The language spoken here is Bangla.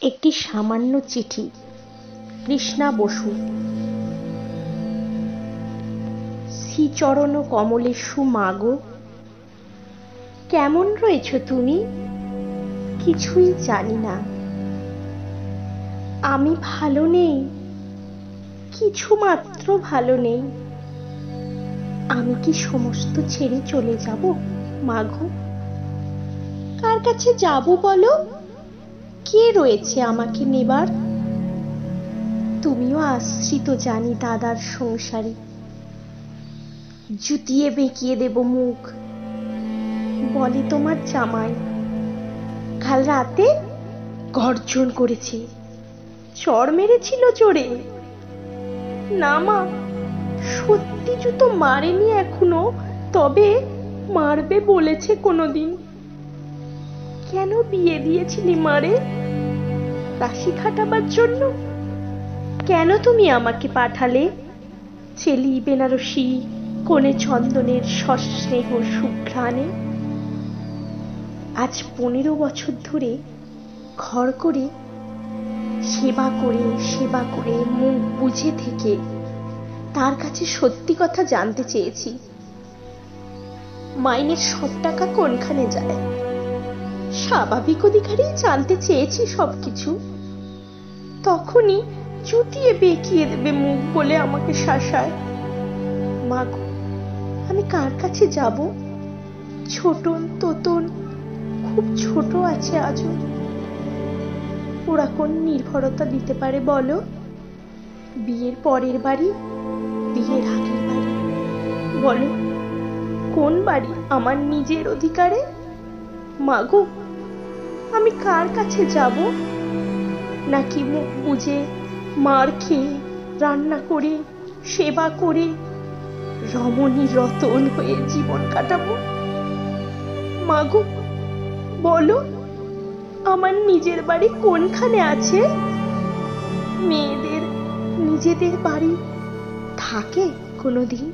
একটি সামান্য চিঠি। কৃষ্ণা বসু। শ্রীচরণ কমলেষু মাগো, কেমন রয়েছ তুমি? কিছুই জানি না। আমি ভালো নেই, কিছু মাত্র ভালো নেই। আমি কি সমস্ত ছেড়ে চলে যাব মাগো? কার কাছে যাব বলো? কে রয়েছে আমাকে নেবার? তুমিও আশ্রিত জানি দাদার সংসারে। জুতিয়ে বেঁকিয়ে দেব মুখ, বলে তোমার জামাই। কাল রাতে গর্জন করেছে, চড় মেরেছিল জোরে। না মা, সত্যি জুতো মারেনি এখনো, তবে মারবে বলেছে কোনোদিন। কেন বিয়ে দিয়েছিলি মারে? রাশি খাটাবার জন্য? কেন তুমি আমাকে পাঠালে? চেলি বেনারসি কোণে চন্দনের সস্নেহ সুঘ্রাণে। আজ 15 বছর ধরে ঘর করে সেবা করে মুখ বুঝে থেকে তার কাছে সত্যি কথা জানতে চেয়েছি। মাইনের সব টাকা কোনখানে যায়? স্বাভাবিক অধিকারেই জানতে চেয়েছি সবকিছু। তখনই চুটিয়ে বেঁকিয়ে দেবে মুখ বলে আমাকে শাসায়। মাগো, আমি কার কাছে যাব? ছোটন তোতন খুব ছোট আছে আজও। ওরা কোন নির্ভরতা দিতে পারে বলো? বিয়ের পরের বাড়ি, বিয়ের আগের বাড়ি, বলো কোন বাড়ি আমার নিজের অধিকারে? মাগো, আমি কার কাছে যাব? নাকি মুখ বুঝে মার খেয়ে রান্না করে সেবা করে রমণী রতন হয়ে জীবন কাটাবো? মাগো বলো, আমার নিজের বাড়ি কোনখানে আছে? মেয়েদের নিজেদের বাড়ি থাকে কোনোদিন?